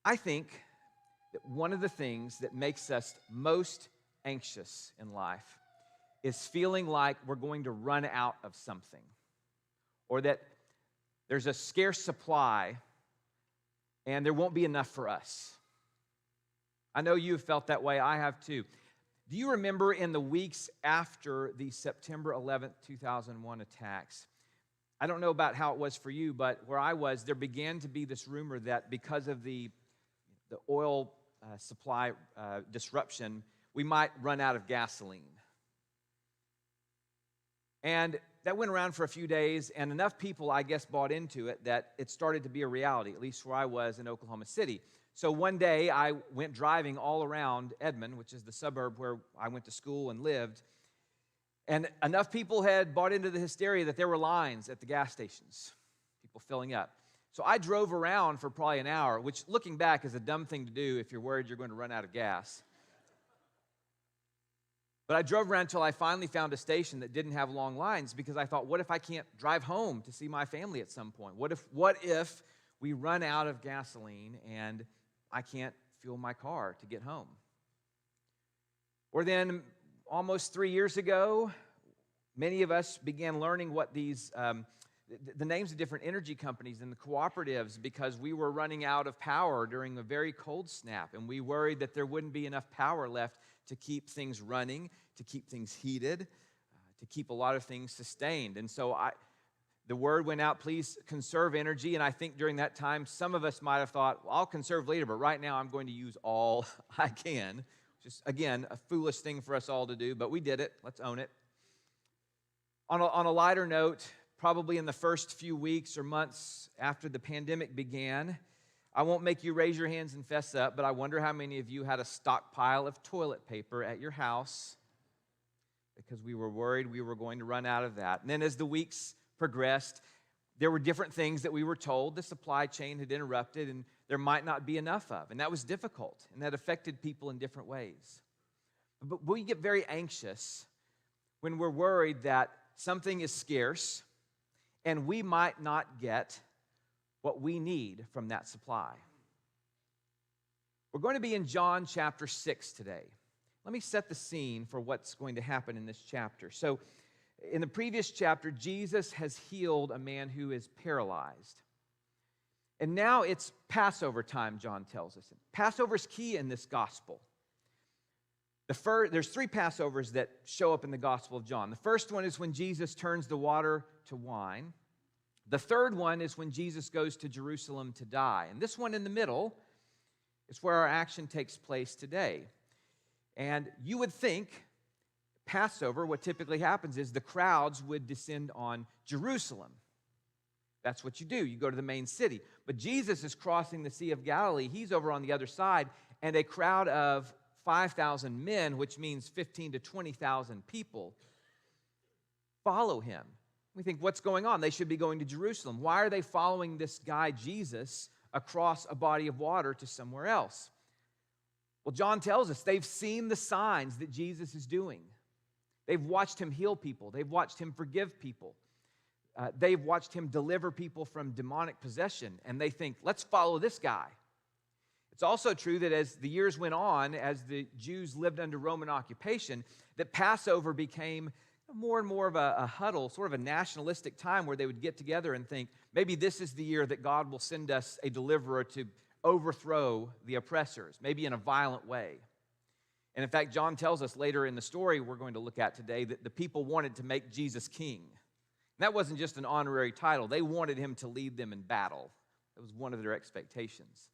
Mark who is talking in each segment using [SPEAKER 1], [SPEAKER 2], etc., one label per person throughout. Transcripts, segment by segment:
[SPEAKER 1] I think that one of the things that makes us most anxious in life is feeling like we're going to run out of something, or that there's a scarce supply and there won't be enough for us. I know you've felt that way. I have too. Do you remember in the weeks after the September 11th, 2001 attacks? I don't know about how it was for you, but where I was, there began to be this rumor that because of the oil supply disruption, we might run out of gasoline. And that went around for a few days, and enough people, I guess, bought into it that it started to be a reality, at least where I was in Oklahoma City. So one day, I went driving all around Edmond, which is the suburb where I went to school and lived, and enough people had bought into the hysteria that there were lines at the gas stations, people filling up. So I drove around for probably an hour, which, looking back, is a dumb thing to do if you're worried you're going to run out of gas. But I drove around until I finally found a station that didn't have long lines, because I thought, what if I can't drive home to see my family at some point? What if we run out of gasoline and I can't fuel my car to get home? Or then, almost 3 years ago, many of us began learning what these the names of different energy companies and the cooperatives, because we were running out of power during a very cold snap, and we worried that there wouldn't be enough power left to keep things running, to keep things heated, to keep a lot of things sustained. And so the word went out, please conserve energy, and I think during that time, some of us might have thought, well, I'll conserve later, but right now I'm going to use all I can. Just, again, a foolish thing for us all to do, but we did it. Let's own it. On a lighter note, probably in the first few weeks or months after the pandemic began, I won't make you raise your hands and fess up, but I wonder how many of you had a stockpile of toilet paper at your house because we were worried we were going to run out of that. And then as the weeks progressed, there were different things that we were told the supply chain had interrupted and there might not be enough of. And that was difficult, and that affected people in different ways. But we get very anxious when we're worried that something is scarce and we might not get what we need from that supply. We're going to be in John chapter 6 today. Let me set the scene for what's going to happen in this chapter. So, in the previous chapter, Jesus has healed a man who is paralyzed. And now it's Passover time, John tells us. Passover is key in this gospel. There's 3 Passovers that show up in the Gospel of John. The first one is when Jesus turns the water to wine. The third one is when Jesus goes to Jerusalem to die. And this one in the middle is where our action takes place today. And you would think Passover, what typically happens is the crowds would descend on Jerusalem. That's what you do. You go to the main city. But Jesus is crossing the Sea of Galilee. He's over on the other side, and a crowd of 5,000 men, which means 15,000 to 20,000 people, follow him. We think, what's going on? They should be going to Jerusalem. Why are they following this guy, Jesus, across a body of water to somewhere else? Well, John tells us they've seen the signs that Jesus is doing. They've watched him heal people. They've watched him forgive people. They've watched him deliver people from demonic possession, and they think, let's follow this guy. It's also true that as the years went on, as the Jews lived under Roman occupation, that Passover became more and more of a huddle, sort of a nationalistic time where they would get together and think, maybe this is the year that God will send us a deliverer to overthrow the oppressors, maybe in a violent way. And in fact, John tells us later in the story we're going to look at today that the people wanted to make Jesus king. And that wasn't just an honorary title. They wanted him to lead them in battle. It was one of their expectations.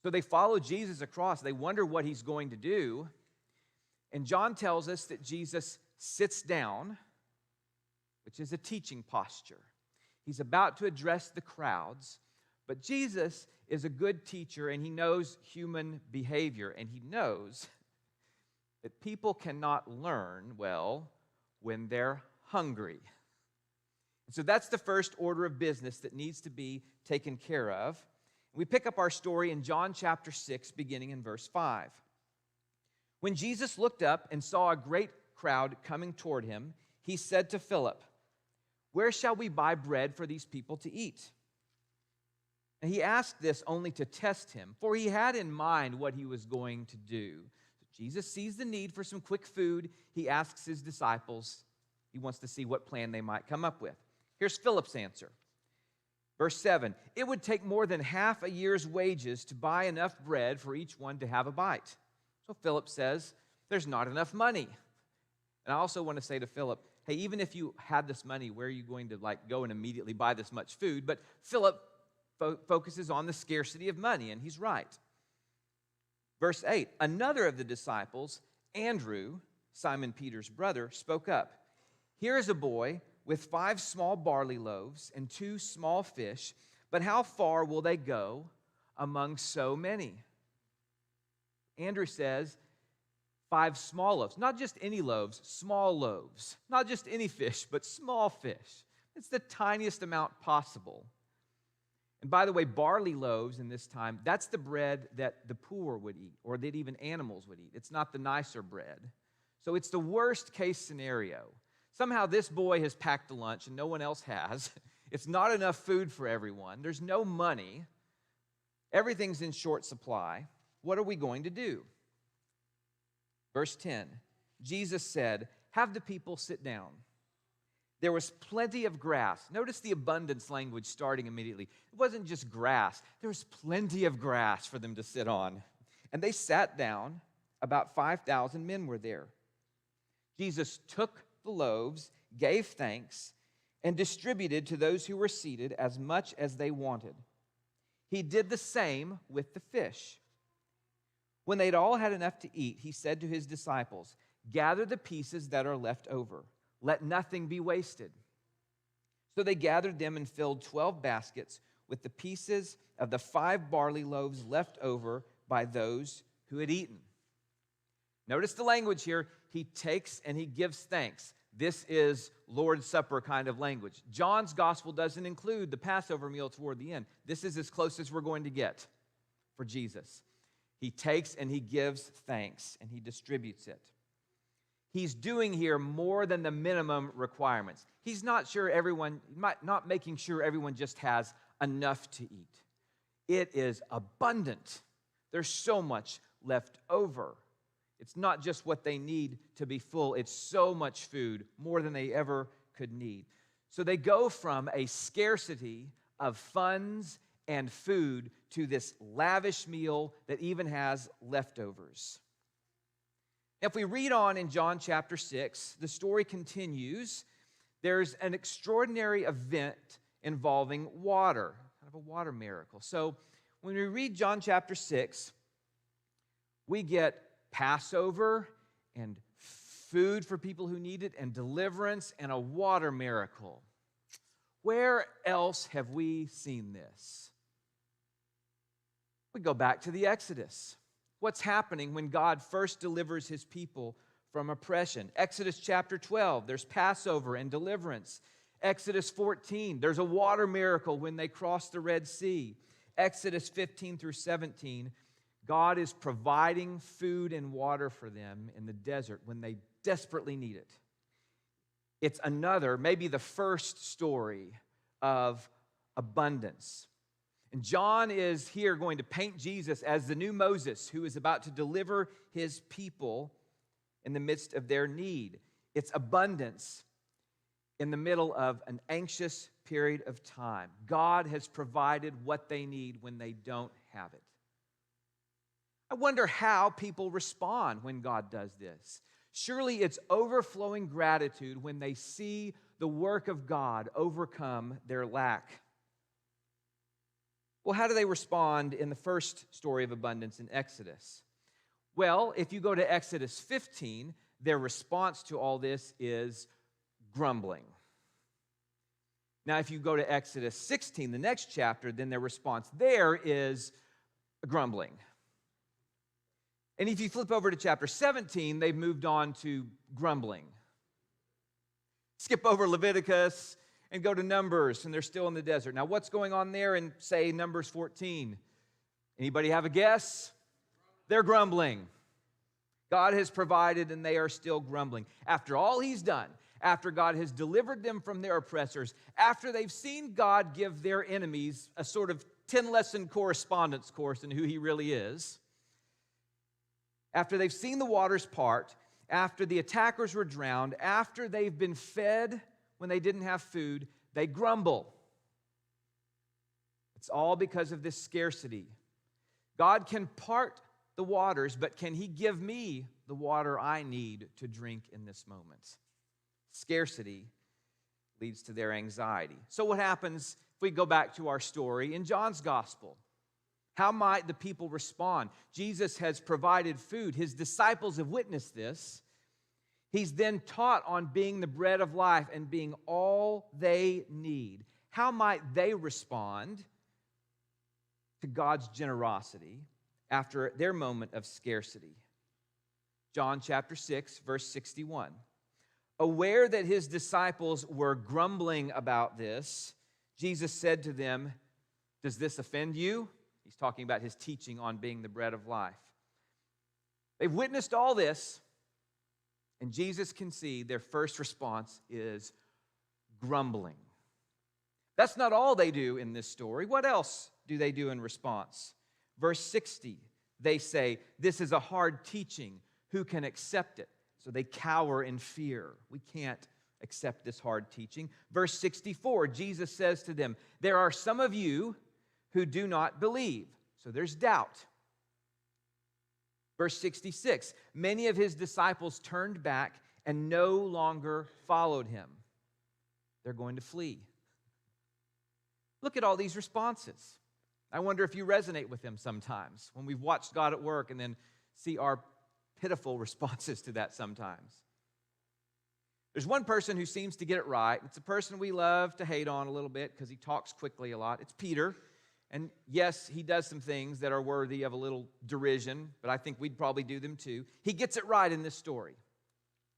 [SPEAKER 1] So they follow Jesus across. They wonder what he's going to do. And John tells us that Jesus sits down, which is a teaching posture. He's about to address the crowds, but Jesus is a good teacher, and he knows human behavior, and he knows that people cannot learn well when they're hungry. And so that's the first order of business that needs to be taken care of. We pick up our story in John chapter 6, beginning in verse 5. When Jesus looked up and saw a great crowd coming toward him, he said to Philip, "Where shall we buy bread for these people to eat?" And he asked this only to test him, for he had in mind what he was going to do. So Jesus sees the need for some quick food. He asks his disciples. He wants to see what plan they might come up with. Here's Philip's answer. Verse 7, it would take more than half a year's wages to buy enough bread for each one to have a bite. So Philip says, there's not enough money. And I also want to say to Philip, hey, even if you had this money, where are you going to go and immediately buy this much food? But Philip focuses on the scarcity of money, and he's right. Verse 8, another of the disciples, Andrew, Simon Peter's brother, spoke up. Here is a boy with 5 small barley loaves and 2 small fish, but how far will they go among so many? Andrew says, 5 small loaves, not just any loaves, small loaves. Not just any fish, but small fish. It's the tiniest amount possible. And by the way, barley loaves in this time, that's the bread that the poor would eat, or that even animals would eat. It's not the nicer bread. So it's the worst case scenario. Somehow this boy has packed a lunch and no one else has. It's not enough food for everyone. There's no money. Everything's in short supply. What are we going to do? Verse 10, Jesus said, have the people sit down. There was plenty of grass. Notice the abundance language starting immediately. It wasn't just grass. There was plenty of grass for them to sit on. And they sat down. About 5,000 men were there. Jesus took the loaves, gave thanks, and distributed to those who were seated as much as they wanted. He did the same with the fish. When they'd all had enough to eat, he said to his disciples, gather the pieces that are left over. Let nothing be wasted. So they gathered them and filled 12 baskets with the pieces of the 5 barley loaves left over by those who had eaten. Notice the language here. He takes and he gives thanks. This is Lord's Supper kind of language. John's gospel doesn't include the Passover meal toward the end. This is as close as we're going to get for Jesus. He takes and he gives thanks and he distributes it. He's doing here more than the minimum requirements. He's not making sure everyone just has enough to eat. It is abundant. There's so much left over. It's not just what they need to be full. It's so much food, more than they ever could need. So they go from a scarcity of funds and food to this lavish meal that even has leftovers. If we read on in John chapter 6, the story continues. There's an extraordinary event involving water, kind of a water miracle. So when we read John chapter 6, we get Passover and food for people who need it and deliverance and a water miracle. Where else have we seen this? We go back to the Exodus. What's happening when God first delivers his people from oppression? Exodus chapter 12, there's Passover and deliverance. Exodus 14, there's a water miracle when they cross the Red Sea. Exodus 15 through 17, God is providing food and water for them in the desert when they desperately need it. It's another, maybe the first story of abundance. And John is here going to paint Jesus as the new Moses who is about to deliver his people in the midst of their need. It's abundance in the middle of an anxious period of time. God has provided what they need when they don't have it. I wonder how people respond when God does this. Surely it's overflowing gratitude when they see the work of God overcome their lack. Well, how do they respond in the first story of abundance in Exodus? Well, if you go to Exodus 15, their response to all this is grumbling. Now, if you go to Exodus 16, the next chapter, then their response there is grumbling. And if you flip over to chapter 17, they've moved on to grumbling. Skip over Leviticus and go to Numbers, and they're still in the desert. Now, what's going on there in, say, Numbers 14? Anybody have a guess? They're grumbling. God has provided, and they are still grumbling. After all he's done, after God has delivered them from their oppressors, after they've seen God give their enemies a sort of 10-lesson correspondence course in who he really is, after they've seen the waters part, after the attackers were drowned, after they've been fed when they didn't have food, they grumble. It's all because of this scarcity. God can part the waters, but can he give me the water I need to drink in this moment? Scarcity leads to their anxiety. So what happens if we go back to our story in John's gospel? How might the people respond? Jesus has provided food. His disciples have witnessed this. He's then taught on being the bread of life and being all they need. How might they respond to God's generosity after their moment of scarcity? John chapter 6, verse 61. Aware that his disciples were grumbling about this, Jesus said to them, "Does this offend you?" He's talking about his teaching on being the bread of life. They've witnessed all this, and Jesus can see their first response is grumbling. That's not all they do in this story. What else do they do in response? Verse 60, they say, "This is a hard teaching. Who can accept it?" So they cower in fear. We can't accept this hard teaching. Verse 64, Jesus says to them, "There are some of you who do not believe." So there's doubt. Verse 66, many of his disciples turned back and no longer followed him. They're going to flee. Look at all these responses. I wonder if you resonate with them sometimes when we've watched God at work and then see our pitiful responses to that sometimes. There's one person who seems to get it right. It's a person we love to hate on a little bit because he talks quickly a lot. It's Peter. And yes, he does some things that are worthy of a little derision, but I think we'd probably do them too. He gets it right in this story.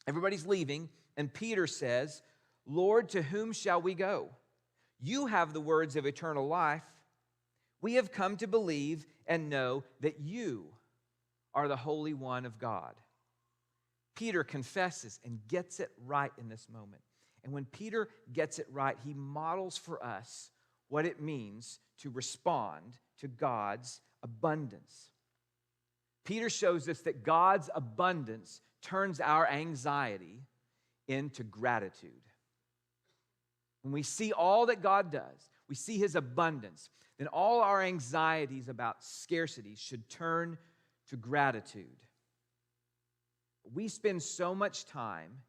[SPEAKER 1] Everybody's leaving, and Peter says, "Lord, to whom shall we go? You have the words of eternal life. We have come to believe and know that you are the Holy One of God." Peter confesses and gets it right in this moment. And when Peter gets it right, he models for us what it means to respond to God's abundance. Peter shows us that God's abundance turns our anxiety into gratitude. When we see all that God does, we see his abundance, then all our anxieties about scarcity should turn to gratitude. We spend so much time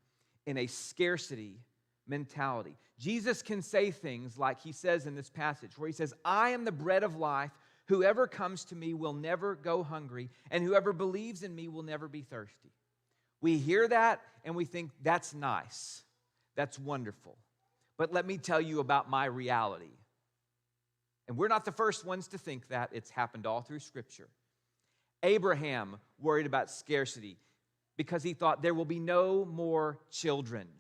[SPEAKER 1] in a scarcity mentality. Jesus can say things like he says in this passage, where he says, "I am the bread of life. Whoever comes to me will never go hungry, and whoever believes in me will never be thirsty." We hear that and we think, that's nice. That's wonderful. But let me tell you about my reality. And we're not the first ones to think that. It's happened all through Scripture. Abraham worried about scarcity because he thought there will be no more children.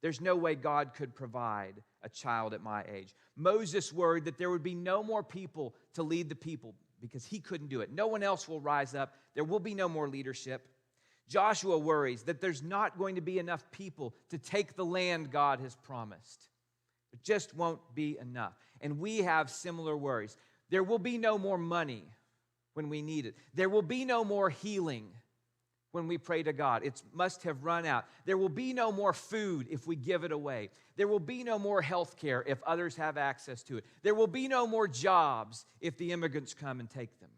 [SPEAKER 1] There's no way God could provide a child at my age. Moses worried that there would be no more people to lead the people because he couldn't do it. No one else will rise up. There will be no more leadership. Joshua worries that there's not going to be enough people to take the land God has promised. It just won't be enough. And we have similar worries. There will be no more money when we need it. There will be no more healing when we pray to God. It must have run out. There will be no more food if we give it away. There will be no more health care if others have access to it. There will be no more jobs if the immigrants come and take them.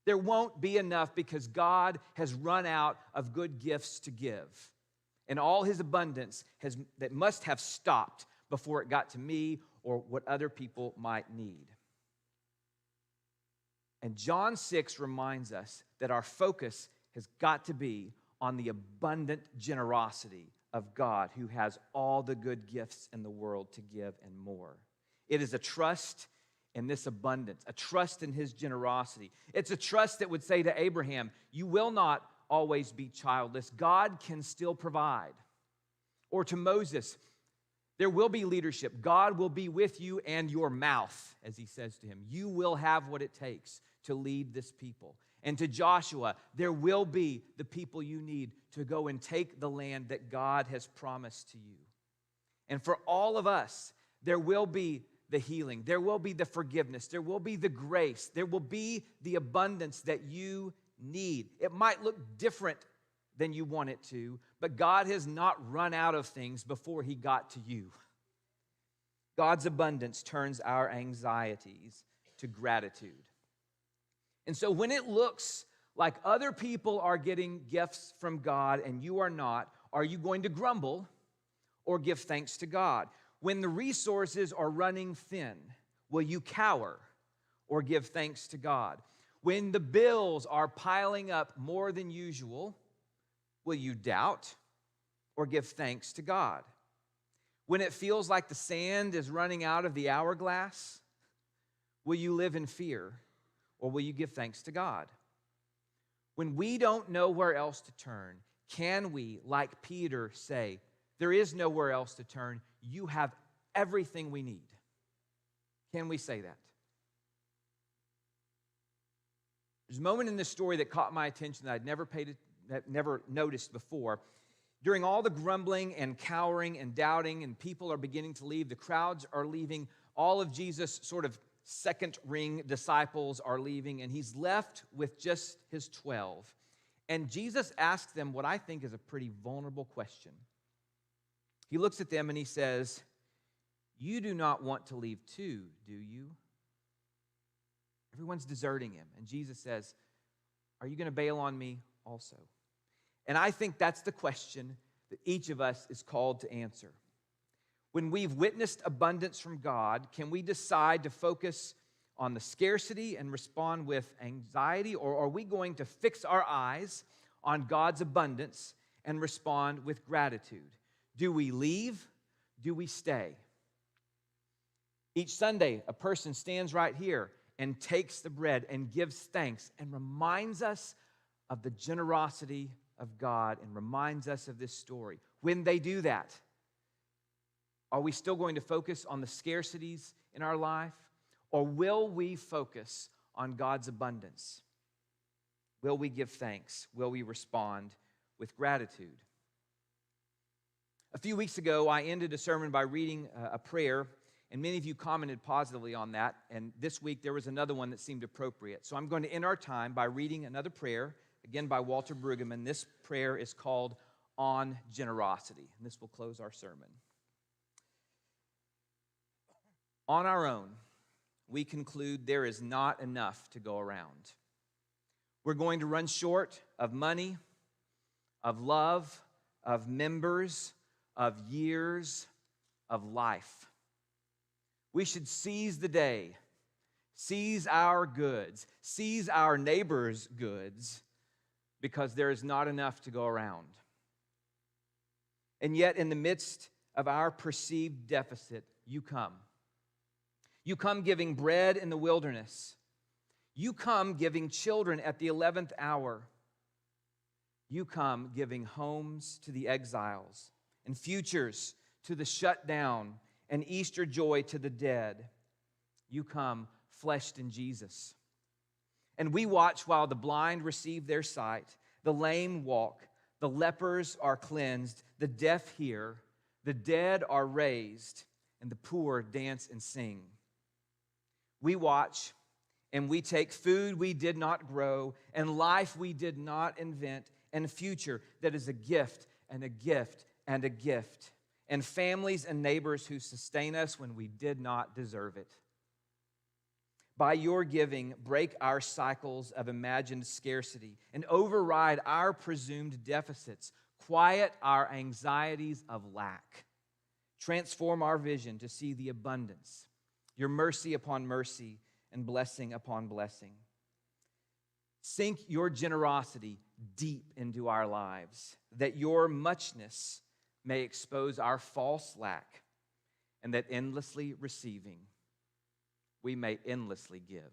[SPEAKER 1] There won't be enough because God has run out of good gifts to give. And all his abundance that must have stopped before it got to me or what other people might need. And John 6 reminds us that our focus has got to be on the abundant generosity of God, who has all the good gifts in the world to give and more. It is a trust in this abundance, a trust in his generosity. It's a trust that would say to Abraham, you will not always be childless. God can still provide. Or to Moses, there will be leadership. God will be with you and your mouth, as he says to him. You will have what it takes to lead this people. And to Joshua, there will be the people you need to go and take the land that God has promised to you. And for all of us, there will be the healing, there will be the forgiveness, there will be the grace, there will be the abundance that you need. It might look different than you want it to, but God has not run out of things before He got to you. God's abundance turns our anxieties to gratitude. And so when it looks like other people are getting gifts from God and you are not, are you going to grumble or give thanks to God? When the resources are running thin, will you cower or give thanks to God? When the bills are piling up more than usual, will you doubt or give thanks to God? When it feels like the sand is running out of the hourglass, will you live in fear or will you give thanks to God? When we don't know where else to turn, can we, like Peter, say, there is nowhere else to turn, you have everything we need? Can we say that? There's a moment in this story that caught my attention that I'd never noticed before. During all the grumbling and cowering and doubting, and people are beginning to leave, the crowds are leaving, all of Jesus' sort of second-ring disciples are leaving, and He's left with just His 12. And Jesus asks them what I think is a pretty vulnerable question. He looks at them and He says, "You do not want to leave too, do you?" Everyone's deserting Him. And Jesus says, "Are you going to bail on me also?" And I think that's the question that each of us is called to answer. When we've witnessed abundance from God, can we decide to focus on the scarcity and respond with anxiety? Or are we going to fix our eyes on God's abundance and respond with gratitude? Do we leave? Do we stay? Each Sunday, a person stands right here and takes the bread and gives thanks and reminds us of the generosity of God and reminds us of this story. When they do that, are we still going to focus on the scarcities in our life? Or will we focus on God's abundance? Will we give thanks? Will we respond with gratitude? A few weeks ago, I ended a sermon by reading a prayer, and many of you commented positively on that. And this week, there was another one that seemed appropriate. So I'm going to end our time by reading another prayer, again by Walter Brueggemann. This prayer is called On Generosity, and this will close our sermon. On our own, we conclude there is not enough to go around. We're going to run short of money, of love, of members, of years, of life. We should seize the day, seize our goods, seize our neighbor's goods, because there is not enough to go around. And yet, in the midst of our perceived deficit, you come. You come giving bread in the wilderness. You come giving children at the 11th hour. You come giving homes to the exiles and futures to the shut down and Easter joy to the dead. You come fleshed in Jesus. And we watch while the blind receive their sight, the lame walk, the lepers are cleansed, the deaf hear, the dead are raised, and the poor dance and sing. We watch and we take food we did not grow and life we did not invent and a future that is a gift and a gift and a gift and families and neighbors who sustain us when we did not deserve it. By your giving, break our cycles of imagined scarcity and override our presumed deficits. Quiet our anxieties of lack. Transform our vision to see the abundance, your mercy upon mercy and blessing upon blessing. Sink your generosity deep into our lives, that your muchness may expose our false lack, and that endlessly receiving, we may endlessly give.